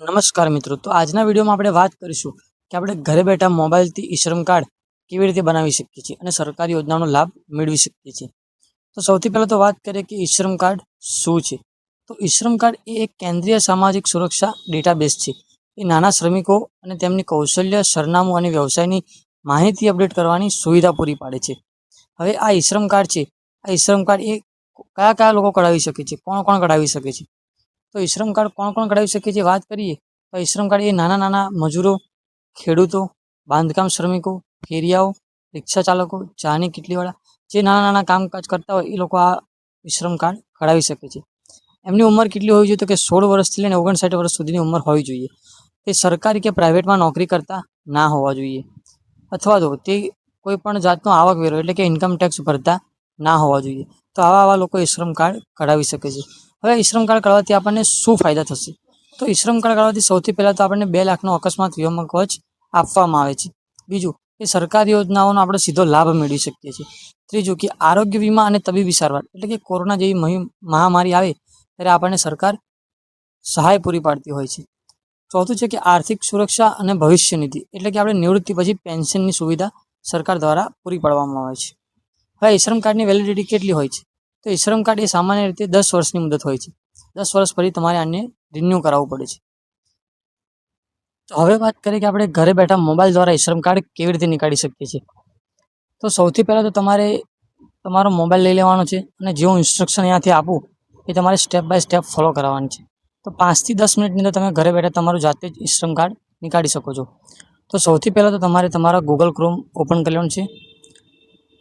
નમસ્કાર મિત્રો, તો આજના વિડીયોમાં આપણે વાત કરીશું કે આપણે ઘરે બેઠા મોબાઈલથી ઈ-શ્રમ કાર્ડ કેવી રીતે બનાવી શકીએ છીએ અને સરકારી યોજનાનો લાભ મેળવી શકીએ છીએ. તો સૌથી પહેલાં તો વાત કરીએ કે ઈ-શ્રમ કાર્ડ શું છે. તો ઈ-શ્રમ કાર્ડ એ એક કેન્દ્રીય સામાજિક સુરક્ષા ડેટાબેઝ છે. એ નાના શ્રમિકો અને તેમની કૌશલ્ય, સરનામું અને વ્યવસાયની માહિતી અપડેટ કરવાની સુવિધા પૂરી પાડે છે. હવે આ ઈ-શ્રમ કાર્ડ છે, આ ઈ-શ્રમ કાર્ડ એ કયા કયા લોકો કઢાવી શકે છે, કોણ કોણ કઢાવી શકે છે. તો ઈ-શ્રમ કાર્ડ કોણ કોણ કઢાવી શકે છે વાત કરીએ તો ઈ-શ્રમ કાર્ડ એ નાના નાના મજૂરો, ખેડૂતો, બાંધકામ શ્રમિકો, ફેરિયાઓ, રિક્ષા ચાલકો, ચાની કીટલીવાળા, જે નાના નાના કામકાજ કરતા હોય એ લોકો આ ઈ-શ્રમ કાર્ડ કઢાવી શકે છે. એમની ઉંમર કેટલી હોવી જોઈએ તો કે 16 વર્ષથી લઈને 59 વર્ષ સુધીની ઉંમર હોવી જોઈએ. તે સરકારી કે પ્રાઇવેટમાં નોકરી કરતા ના હોવા જોઈએ, અથવા તો તે કોઈ પણ જાતનો આવકવેરો એટલે કે ઇન્કમ ટેક્સ ભરતા ના હોવા જોઈએ. તો આવા લોકો ઈ-શ્રમ કાર્ડ કઢાવી શકે છે. હવે ઈ-શ્રમ કાર્ડ કાઢવાથી આપણને શું ફાયદા થશે? તો ઈ-શ્રમ કાર્ડ કાઢવાથી સૌથી પહેલાં તો આપણને 2 લાખનો અકસ્માત વીમા કવચ આપવામાં આવે છે. બીજું કે સરકારી યોજનાઓનો આપણે સીધો લાભ મેળવી શકીએ છીએ. ત્રીજું કે આરોગ્ય વીમા અને તબીબી સારવાર એટલે કે કોરોના જેવી મહામારી આવે ત્યારે આપણને સરકાર સહાય પૂરી પાડતી હોય છે. ચોથું છે કે આર્થિક સુરક્ષા અને ભવિષ્ય નિધિ એટલે કે આપણે નિવૃત્તિ પછી પેન્શનની સુવિધા સરકાર દ્વારા પૂરી પાડવામાં આવે છે. હવે ઈ-શ્રમ કાર્ડની વેલિડિટી કેટલી હોય છે? તો ઈ-શ્રમ કાર્ડ એ સામાન્ય રીતે 10 વર્ષની મુદત હોય છે. 10 વર્ષ પછી તમારે આને રિન્યૂ કરાવવું પડે છે. તો હવે વાત કરીએ કે આપણે ઘરે બેઠા મોબાઈલ દ્વારા ઈ-શ્રમ કાર્ડ કેવી રીતે નીકાળી શકીએ છીએ. તો સૌથી પહેલાં તો તમારે તમારો મોબાઈલ લઈ લેવાનો છે અને જે હું ઇન્સ્ટ્રક્શન અહીંયાથી આપું એ તમારે સ્ટેપ બાય સ્ટેપ ફોલો કરવાની છે. તો 5 થી 10 મિનિટની અંદર તમે ઘરે બેઠા તમારું જાતે જ ઈ-શ્રમ કાર્ડ નીકાળી શકો છો. તો સૌથી પહેલાં તો તમારે તમારા ગૂગલ ક્રોમ ઓપન કરી લેવાનું છે.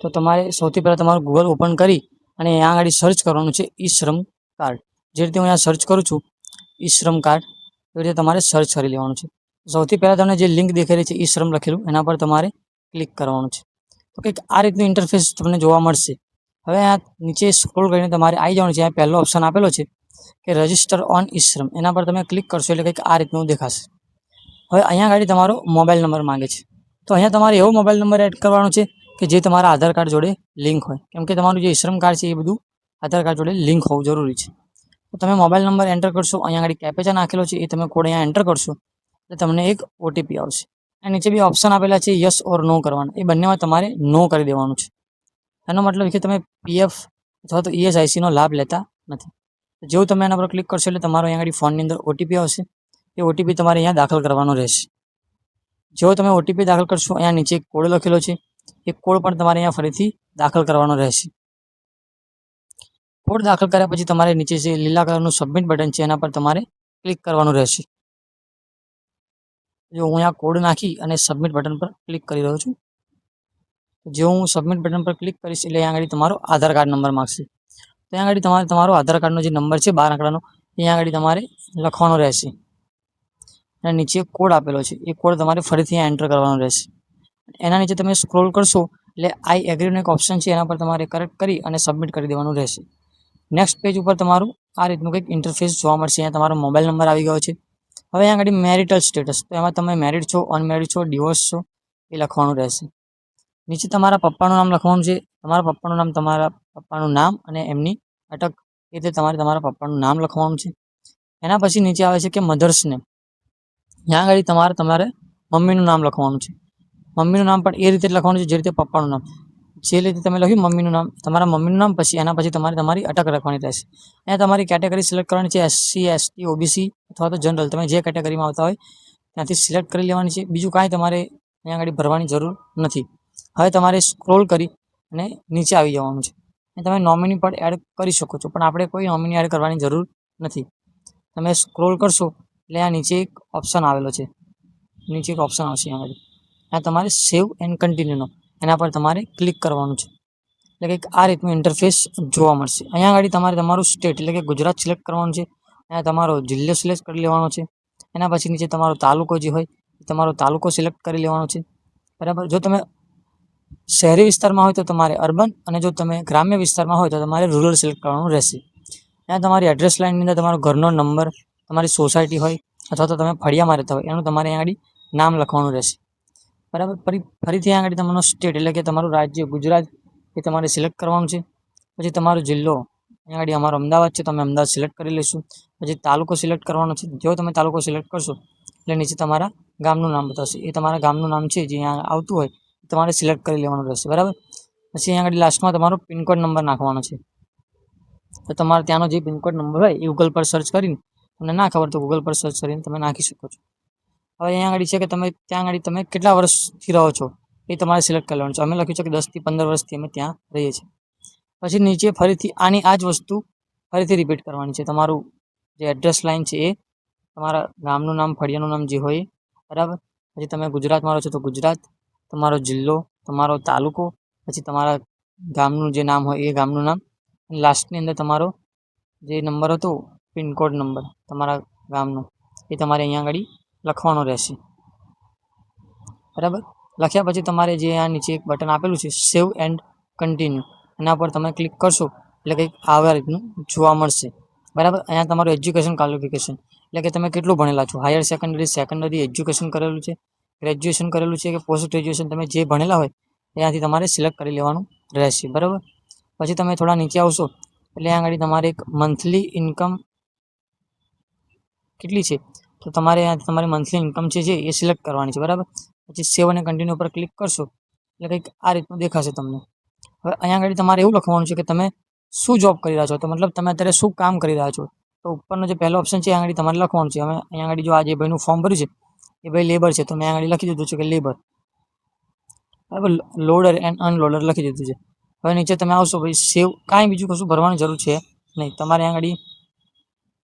તો તમારે સૌથી પહેલાં તમારું ગૂગલ ઓપન કરી અને અહીંયા આગળ સર્ચ કરવાનું છે ઈ-શ્રમ કાર્ડ. જે રીતે હું અહીંયા સર્ચ કરું છું ઈ-શ્રમ કાર્ડ, એ રીતે તમારે સર્ચ કરી લેવાનું છે. સૌથી પહેલાં તમને જે લિંક દેખાઈ રહી છે ઈ-શ્રમ લખેલું, એના પર તમારે ક્લિક કરવાનું છે. તો કંઈક આ રીતનું ઇન્ટરફેસ તમને જોવા મળશે. હવે આ નીચે સ્ક્રોલ કરીને તમારે આવી જવાનું છે. અહીંયા પહેલો ઓપ્શન આપેલો છે કે રજિસ્ટર ઓન ઈ-શ્રમ, એના પર તમે ક્લિક કરશો એટલે કંઈક આ રીતનું દેખાશે. હવે અહીંયા આગળ તમારો મોબાઈલ નંબર માંગે છે. તો અહીંયા તમારે એવો મોબાઈલ નંબર એડ કરવાનો છે કે જે તમારા આધાર કાર્ડ જોડે લિંક હોય, કેમ કે તમારું જે ઈ-શ્રમ કાર્ડ છે એ બધું આધાર કાર્ડ જોડે લિંક હોવું જરૂરી છે. તો તમે મોબાઈલ નંબર એન્ટર કરશો, અહીંયા આગળ કેપ્ચા નાખેલો છે એ તમે કોડ અહીંયા એન્ટર કરશો એટલે તમને એક ઓટીપી આવશે. અને નીચે બે ઓપ્શન આપેલા છે યસ ઓર નો કરવાના, એ બંનેમાં તમારે નો કરી દેવાનું છે. એનો મતલબ કે તમે પીએફ અથવા તો ઈએસઆઈસીનો લાભ લેતા નથી. જેવું તમે એના પર ક્લિક કરશો એટલે તમારો અહીંયા આગળ ફોનની અંદર ઓટીપી આવશે. એ ઓટીપી તમારે અહીંયા દાખલ કરવાનો રહેશે. જેવો તમે ઓટીપી દાખલ કરશો, અહીંયા નીચે એક કોડ લખેલો છે, એ કોડ પણ તમારે અહીંયા ફરીથી દાખલ કરવાનો રહેશે. કોડ દાખલ કર્યા પછી તમારે નીચે જે લીલા કલરનું સબમિટ બટન છે એના પર તમારે ક્લિક કરવાનું રહેશે. જો હું અહીંયા કોડ નાખી અને સબમિટ બટન પર ક્લિક કરી રહ્યો છું. જો હું સબમિટ બટન પર ક્લિક કરીશ એટલે અહીંયા આગળ તમારો આધાર કાર્ડ નંબર માગશે. ત્યાં આગળ તમારે તમારો આધાર કાર્ડનો જે નંબર છે 12 આંકડાનો, અહીંયા આગળ તમારે લખવાનો રહેશે. અને નીચે કોડ આપેલો છે, એ કોડ તમારે ફરીથી એન્ટર કરવાનો રહેશે. એના નીચે તમે સ્ક્રોલ કરશો એટલે આઈ એગ્રીનો એક ઓપ્શન છે, એના પર તમારે કરેક્ટ કરી અને સબમિટ કરી દેવાનું રહેશે. નેક્સ્ટ પેજ ઉપર તમારું આ રીતનું કંઈક ઇન્ટરફેસ જોવા મળશે. અહીંયા તમારો મોબાઈલ નંબર આવી ગયો છે. હવે અહીંયા આગળ મેરિટલ સ્ટેટસ, તો એમાં તમે મેરિડ છો, અનમેરિડ છો, ડિવોર્સ છો એ લખવાનું રહેશે. નીચે તમારા પપ્પાનું નામ લખવાનું છે. તમારા પપ્પાનું નામ અને એમની અટક, એ રીતે તમારે તમારા પપ્પાનું નામ લખવાનું છે. એના પછી નીચે આવે છે કે મધર્સ નેમ, ત્યાં આગળ તમારે મમ્મીનું નામ લખવાનું છે. મમ્મીનું નામ પણ એ રીતે લખવાનું છે જે રીતે પપ્પાનું નામ, જે રીતે તમે લખ્યું મમ્મીનું નામ, તમારા મમ્મીનું નામ પછી એના પછી તમારે તમારી અટક લખવાની રહેશે. અહીંયા તમારી કેટેગરી સિલેક્ટ કરવાની છે, એસસી, એસટી, ઓબીસી અથવા તો જનરલ, તમે જે કેટેગરીમાં આવતા હોય ત્યાંથી સિલેક્ટ કરી લેવાની છે. બીજું કાંઈ તમારે અહીંયા આગળ ભરવાની જરૂર નથી. હવે તમારે સ્ક્રોલ કરી અને નીચે આવી જવાનું છે. તમે નોમિની પણ એડ કરી શકો છો, પણ આપણે કોઈ નોમિની એડ કરવાની જરૂર નથી. તમે સ્ક્રોલ કરશો એટલે આ નીચે એક ઓપ્શન આવેલો છે, નીચે એક ઓપ્શન આવશે અહીંયા આગળ, આ તમારે સેવ એન્ડ કન્ટિન્યુનો, એના પર તમારે ક્લિક કરવાનું છે. એટલે કંઈક આ રીતનું ઇન્ટરફેસ જોવા મળશે. અહીંયા આગળ તમારે તમારું સ્ટેટ એટલે કે ગુજરાત સિલેક્ટ કરવાનું છે. અહીંયા તમારો જિલ્લો સિલેક્ટ કરી લેવાનો છે. એના પછી નીચે તમારો તાલુકો જે હોય તમારો તાલુકો સિલેક્ટ કરી લેવાનો છે. બરાબર. જો તમે શહેરી વિસ્તારમાં હોય તો તમારે અર્બન, અને જો તમે ગ્રામ્ય વિસ્તારમાં હોય તો તમારે રૂરલ સિલેક્ટ કરવાનું રહેશે. ત્યાં તમારી એડ્રેસ લાઇનની અંદર તમારો ઘરનો નંબર, તમારી સોસાયટી હોય અથવા તો તમે ફળિયામાં રહેતા હોય એનું તમારે અહીંયા આગળ નામ લખવાનું રહેશે. બરાબર. ફરીથી અહીંયા આગળ તમારું સ્ટેટ એટલે કે તમારું રાજ્ય ગુજરાત એ તમારે સિલેક્ટ કરવાનું છે. પછી તમારો જિલ્લો, અહીંયા આગળ અમારો અમદાવાદ છે, તો અમે અમદાવાદ સિલેક્ટ કરી લઈશું. પછી તાલુકો સિલેક્ટ કરવાનો છે. જો તમે તાલુકો સિલેક્ટ કરશો એટલે નીચે તમારા ગામનું નામ બતાવશે. એ તમારા ગામનું નામ છે જે અહીંયા આવતું હોય એ તમારે સિલેક્ટ કરી લેવાનું રહેશે, બરાબર. પછી અહીંયા આગળ લાસ્ટમાં તમારો પિનકોડ નંબર નાખવાનો છે. તો તમારે ત્યાંનો જે પિનકોડ નંબર હોય એ ગૂગલ પર સર્ચ કરીને, તમને ના ખબર તો ગૂગલ પર સર્ચ કરીને તમે નાખી શકો છો. હવે અહીંયા આગળ છે કે તમે ત્યાં આગળ તમે કેટલા વર્ષથી રહો છો એ તમારે સિલેક્ટ કરી લેવાનું છે. અમે લખ્યું છે કે 10 થી 15 વર્ષથી અમે ત્યાં રહીએ છીએ. પછી નીચે ફરીથી આની આ જ વસ્તુ ફરીથી રિપીટ કરવાની છે. તમારું જે એડ્રેસ લાઇન છે એ તમારા ગામનું નામ, ફળિયાનું નામ જે હોય, બરાબર. પછી તમે ગુજરાતમાં રહો છો તો ગુજરાત, તમારો જિલ્લો, તમારો તાલુકો, પછી તમારા ગામનું જે નામ હોય એ ગામનું નામ, લાસ્ટની અંદર તમારો જે નંબર હતો પિનકોડ નંબર તમારા ગામનો એ તમારે અહીંયા આગળ લખવાનો રહેશે, બરાબર. લખ્યા પછી તમારે જે આ નીચે એક બટન આપેલું છે સેવ એન્ડ કન્ટિન્યુ, એના પર તમે ક્લિક કરશો એટલે કંઈક આવા રીતનું જોવા મળશે, બરાબર. અહીંયા તમારું એજ્યુકેશન ક્વોલિફિકેશન એટલે કે તમે કેટલું ભણેલા છો, હાયર સેકન્ડરી એજ્યુકેશન કરેલું છે, ગ્રેજ્યુએશન કરેલું છે કે પોસ્ટ ગ્રેજ્યુએશન, તમે જે ભણેલા હોય ત્યાંથી તમારે સિલેક્ટ કરી લેવાનું રહેશે, બરાબર. પછી તમે થોડા નીચે આવશો એટલે અહીંયા આગળ તમારે એક મંથલી ઇન્કમ કેટલી છે તો તમારે અહીંયાથી તમારી મંથલી ઇન્કમ છે જે એ સિલેક્ટ કરવાની છે, બરાબર. પછી સેવ અને કન્ટિન્યુ ઉપર ક્લિક કરશો એટલે કંઈક આ રીતનું દેખાશે તમને. હવે અહીંયા આગળ તમારે એવું લખવાનું છે કે તમે શું જોબ કરી રહ્યા છો, તો મતલબ તમે અત્યારે શું કામ કરી રહ્યા છો. તો ઉપરનો જે પહેલો ઓપ્શન છે અહીંયા આગળ તમારે લખવાનું છે. હવે અહીંયા આગળ જો આ જે ભાઈનું ફોર્મ ભર્યું છે એ ભાઈ લેબર છે, તો મેં આગળ લખી દીધું છે કે લેબર, બરાબર. લોડર એન્ડ અનલોડર લખી દીધું છે. હવે નીચે તમે આવશો ભાઈ સેવ, કાંઈ બીજું કશું ભરવાની જરૂર છે નહીં. તમારે આગળ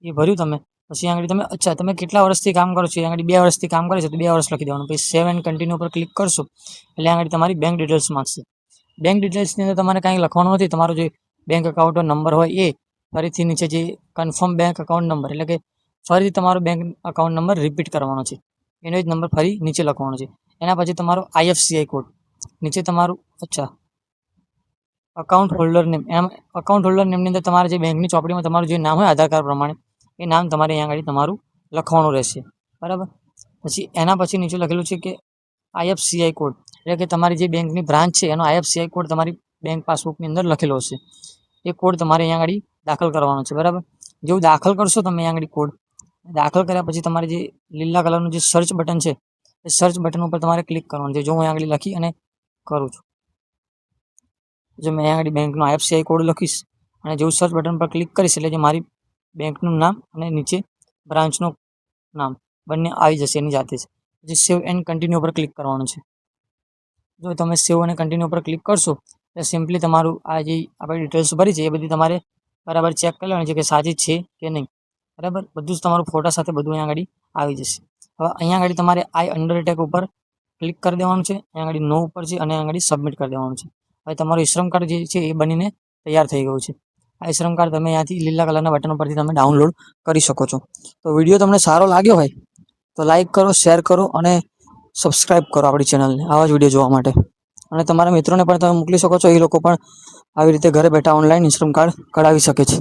એ ભર્યું તમે, પછી આગળ તમે અચ્છા તમે કેટલા વર્ષથી કામ કરો છો, આગળ 2 વર્ષથી કામ કરે છે તો 2 વર્ષ લખી દેવાનું. પછી સેવ એન્ડ કન્ટિન્યુ પર ક્લિક કરશો એટલે આગળ તમારી બેંક ડિટેલ્સ માગશે. બેંક ડિટેલ્સની અંદર તમારે કાંઈ લખવાનું નથી. તમારો જે બેંક એકાઉન્ટનો નંબર હોય એ ફરીથી નીચે જે કન્ફર્મ બેંક એકાઉન્ટ નંબર એટલે કે ફરીથી તમારો બેંક એકાઉન્ટ નંબર રિપીટ કરવાનો છે, એનો જ નંબર ફરી નીચે લખવાનો છે. એના પછી તમારો IFSCI કોડ નીચે તમારું અકાઉન્ટ હોલ્ડર નેમ, એમ અકાઉન્ટ હોલ્ડર નેમની અંદર તમારે જે બેંકની ચોપડીમાં તમારું જે નામ હોય આધાર કાર્ડ પ્રમાણે એ નામ તમારે અહીંયા આગળ તમારું લખવાનું રહેશે, બરાબર. પછી એના પછી નીચે લખેલું છે કે IFSCI કોડ એટલે કે તમારી જે બેંકની બ્રાન્ચ છે એનો IFSCI કોડ તમારી બેંક પાસબુકની અંદર લખેલો હશે. એ કોડ તમારે અહીંયા આગળ દાખલ કરવાનો છે, બરાબર. જેવું દાખલ કરશો તમે અહીંયા આગળ કોડ દાખલ કર્યા પછી તમારે જે લીલા કલરનું જે સર્ચ બટન છે એ સર્ચ બટન ઉપર તમારે ક્લિક કરવાનું છે. જો હું આગળ લખી અને કરું છું, જો મેં આગળ બેંકનો IFSCI કોડ લખીશ અને જેવું સર્ચ બટન પર ક્લિક કરીશ એટલે જે મારી બેંકનું નામ અને નીચે બ્રાન્ચનું નામ બંને આવી જશે એની જાતે જ. પછી સેવ એન્ડ કન્ટિન્યુ પર ક્લિક કરવાનું છે. જો તમે સેવ અને કન્ટિન્યુ પર ક્લિક કરશો એટલે સિમ્પલી તમારું આ જે આપણે ડિટેલ્સ ભરી છે એ બધી તમારે બરાબર ચેક કરી લેવાની છે કે સાચી છે કે નહીં, બરાબર. બધું જ તમારું ફોટા સાથે બધું અહીંયા આગળ આવી જશે. હવે અહીંયા આગળ તમારે આઈ અંડરટેક ઉપર ક્લિક કરી દેવાનું છે, અહીંયા આગળ નો ઉપર છે અને અહીંયા આગળ સબમિટ કરી દેવાનું છે. હવે તમારું ઈશ્રમ કાર્ડ જે છે એ બનીને તૈયાર થઈ ગયું છે. આ ઈશ્રમ કાર્ડ તમે અહીંયાથી લીલા કલરના બટન ઉપરથી તમે ડાઉનલોડ કરી શકો છો. તો વિડીયો તમને સારો લાગ્યો હોય તો લાઈક કરો, શેર કરો અને સબસ્ક્રાઈબ કરો આપણી ચેનલને આવા જ વિડીયો જોવા માટે. અને તમારા મિત્રોને પણ તમે મોકલી શકો છો, એ લોકો પણ આવી રીતે ઘરે બેઠા ઓનલાઈન ઈશ્રમ કાર્ડ કઢાવી શકે છે.